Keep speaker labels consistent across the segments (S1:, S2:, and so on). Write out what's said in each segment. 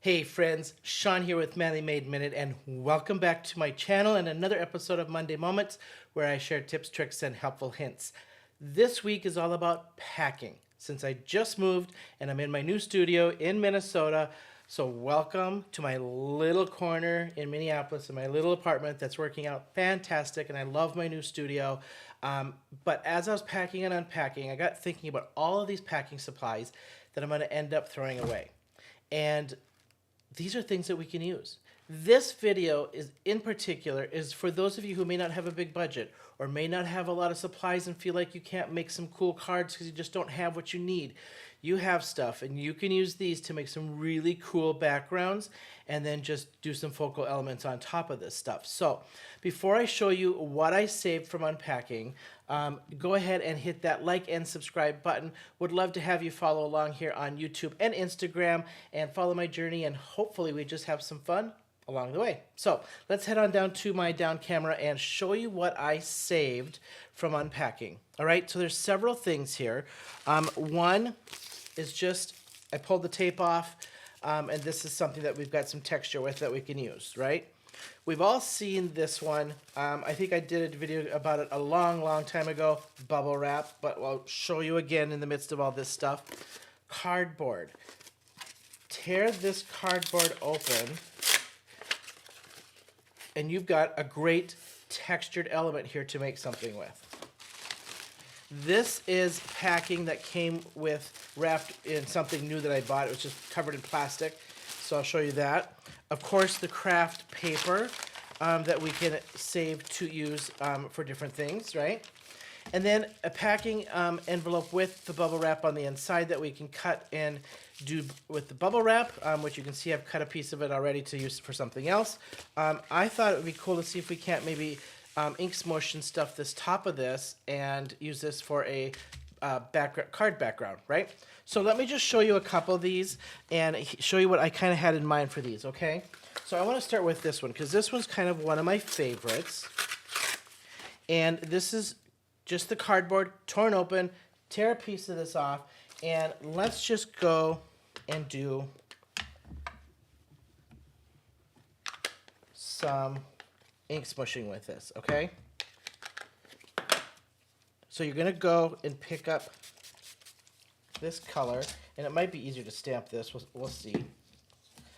S1: Hey friends, Shawn here with Manly Made Minute, and welcome back to my channel and another episode of Monday Moments where I share tips, tricks, and helpful hints. This week is all about packing. Since I just moved and I'm in my new studio in Minnesota, so welcome to my little corner in Minneapolis, in my little apartment that's working out fantastic, and I love my new studio. But as I was packing and unpacking, I got thinking about all of these packing supplies that I'm going to end up throwing away. And these are things that we can use. This video is in particular is for those of you who may not have a big budget or may not have a lot of supplies and feel like you can't make some cool cards because you just don't have what you need. You have stuff and you can use these to make some really cool backgrounds and then just do some focal elements on top of this stuff. So before I show you what I saved from unpacking, go ahead and hit that like and subscribe button. Would love to have you follow along here on YouTube and Instagram and follow my journey, and hopefully we just have some fun along the way. So let's head on down to my down camera and show you what I saved from unpacking. All right, so there's several things here. One is just, I pulled the tape off, and this is something that we've got some texture with that we can use, right? We've all seen this one. I think I did a video about it a long time ago, bubble wrap, but I'll show you again in the midst of all this stuff. Cardboard. Tear this cardboard open, and you've got a great textured element here to make something with. This is packing that came with wrapped in something new that I bought. It was just covered in plastic, so I'll show you that. Of course, the Kraft paper that we can save to use for different things, right? And then a packing envelope with the bubble wrap on the inside that we can cut and do with the bubble wrap, which you can see I've cut a piece of it already to use for something else. I thought it would be cool to see if we can't maybe ink smush and stuff this top of this and use this for a card background, right? So let me just show you a couple of these and show you what I kind of had in mind for these, okay? So I want to start with this one because this one's kind of one of my favorites. And this is just the cardboard torn open. Tear a piece of this off, and let's just go and do some ink smushing with this, okay? So you're gonna go and pick up this color, and it might be easier to stamp this, we'll see.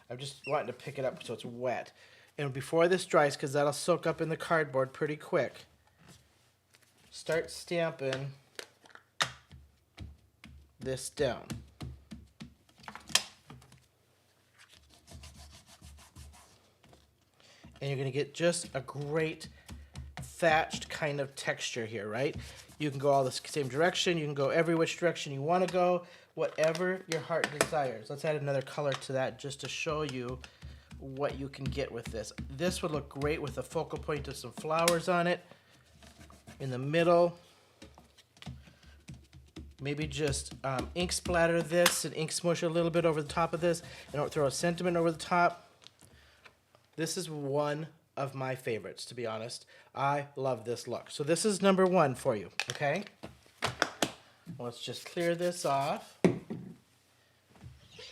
S1: I'm just wanting to pick it up so it's wet. And before this dries, because that'll soak up in the cardboard pretty quick, start stamping this down. And you're going to get just a great thatched kind of texture here, right? You can go all the same direction. You can go every which direction you want to go, whatever your heart desires. Let's add another color to that just to show you what you can get with this. This would look great with a focal point of some flowers on it. In the middle, maybe just ink splatter this and ink smush a little bit over the top of this, and don't throw a sentiment over the top. This is one of my favorites, to be honest. I love this look. So this is number one for you, okay? Let's just clear this off.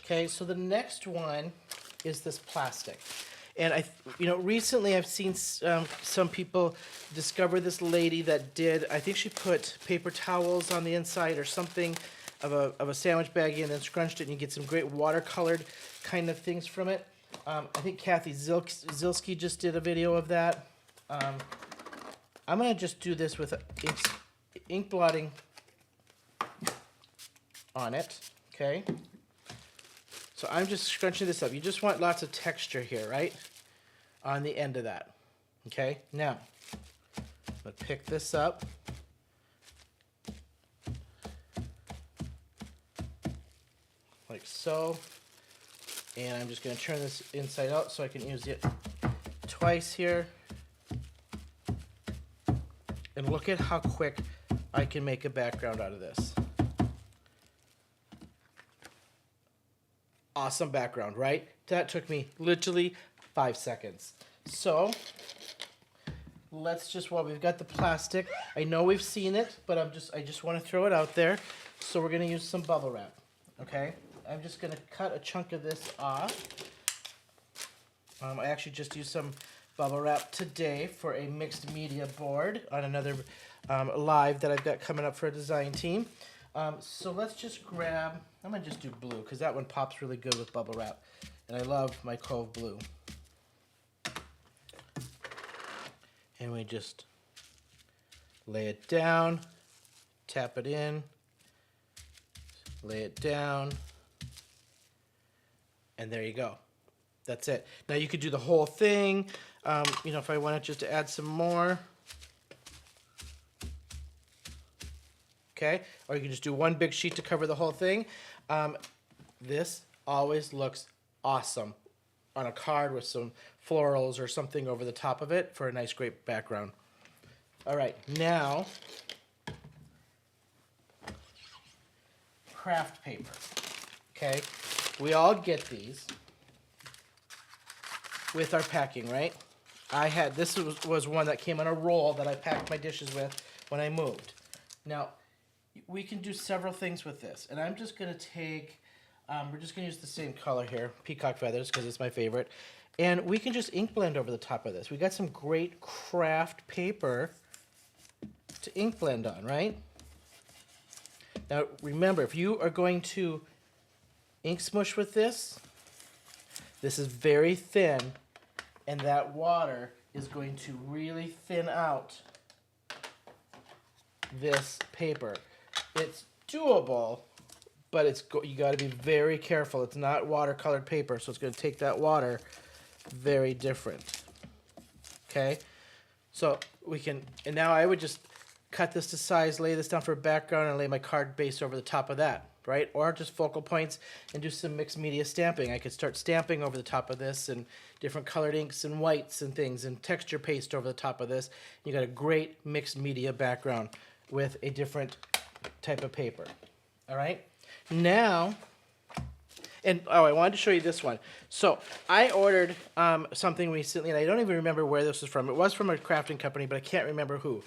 S1: Okay, so the next one is this plastic. And recently I've seen some people discover this lady that did, I think she put paper towels on the inside or something of a sandwich baggie and then scrunched it, and you get some great watercolored kind of things from it. I think Kathy Zilski just did a video of that. I'm going to just do this with ink blotting on it, okay? So I'm just scrunching this up. You just want lots of texture here, right? On the end of that, okay? Now, I'm going to pick this up. Like so. And I'm just going to turn this inside out so I can use it twice here. And look at how quick I can make a background out of this. Awesome background, right? That took me literally 5 seconds. So let's just, while we've got the plastic, I know we've seen it, but I just want to throw it out there. So we're going to use some bubble wrap, okay? I'm just going to cut a chunk of this off. I actually just used some bubble wrap today for a mixed media board on another live that I've got coming up for a design team. So let's just grab, I'm going to just do blue because that one pops really good with bubble wrap. And I love my Cove blue. And we just lay it down, tap it in, lay it down, and there you go. That's it. Now you could do the whole thing. You know, if I wanted just to add some more. Okay, or you can just do one big sheet to cover the whole thing. This always looks awesome on a card with some florals or something over the top of it for a nice, great background. All right, now, craft paper. Okay, we all get these with our packing, right? This was one that came on a roll that I packed my dishes with when I moved. Now, we can do several things with this, and I'm just gonna take, we're just gonna use the same color here, peacock feathers, because it's my favorite, and we can just ink blend over the top of this. We got some great craft paper to ink blend on, right? Now, remember, if you are going to ink smush with this, this is very thin, and that water is going to really thin out this paper. It's doable, but you got to be very careful. It's not watercolored paper, so it's going to take that water very different. Okay, so we can, and now I would just cut this to size, lay this down for a background, and lay my card base over the top of that, right? Or just focal points and do some mixed media stamping. I could start stamping over the top of this and different colored inks and whites and things and texture paste over the top of this. You got a great mixed media background with a different type of paper. All right? Now, and oh, I wanted to show you this one. So I ordered something recently, and I don't even remember where this was from. It was from a crafting company, but I can't remember who.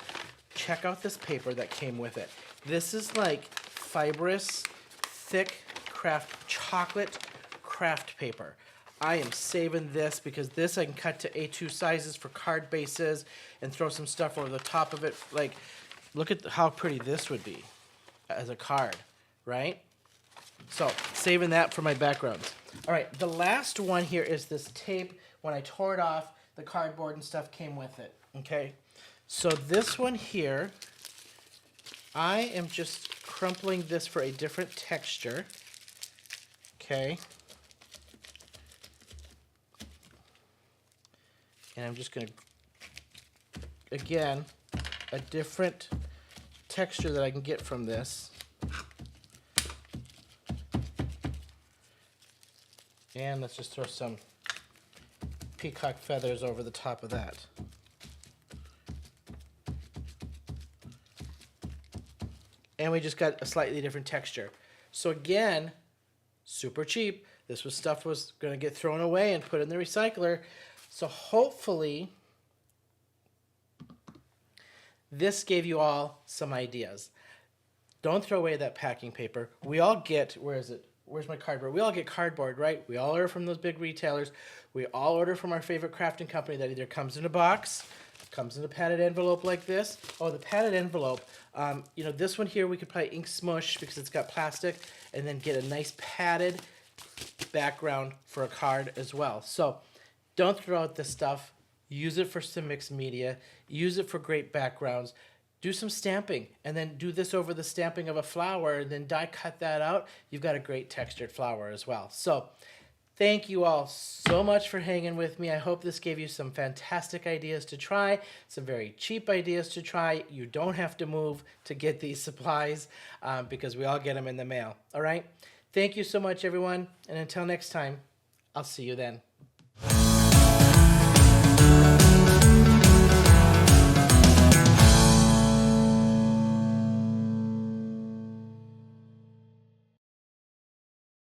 S1: Check out this paper that came with it. This is like fibrous, thick chocolate craft paper. I am saving this because this I can cut to A2 sizes for card bases and throw some stuff over the top of it. Like, look at how pretty this would be as a card, right? So, saving that for my backgrounds. All right, the last one here is this tape. When I tore it off, the cardboard and stuff came with it, okay? So this one here, I am just crumpling this for a different texture, okay? And I'm just gonna, again, a different texture that I can get from this. And let's just throw some peacock feathers over the top of that. And we just got a slightly different texture. So again, super cheap. This stuff was going to get thrown away and put in the recycler. So hopefully this gave you all some ideas. Don't throw away that packing paper. We all get, where is it? Where's my cardboard? We all get cardboard, right? We all order from those big retailers. We all order from our favorite crafting company that either comes in a box, comes in a padded envelope like this. Oh, the padded envelope. You know, this one here we could probably ink smush because it's got plastic and then get a nice padded background for a card as well. So don't throw out this stuff. Use it for some mixed media. Use it for great backgrounds. Do some stamping and then do this over the stamping of a flower and then die cut that out. You've got a great textured flower as well. So thank you all so much for hanging with me. I hope this gave you some fantastic ideas to try, some very cheap ideas to try. You don't have to move to get these supplies because we all get them in the mail. All right? Thank you so much, everyone. And until next time, I'll see you then.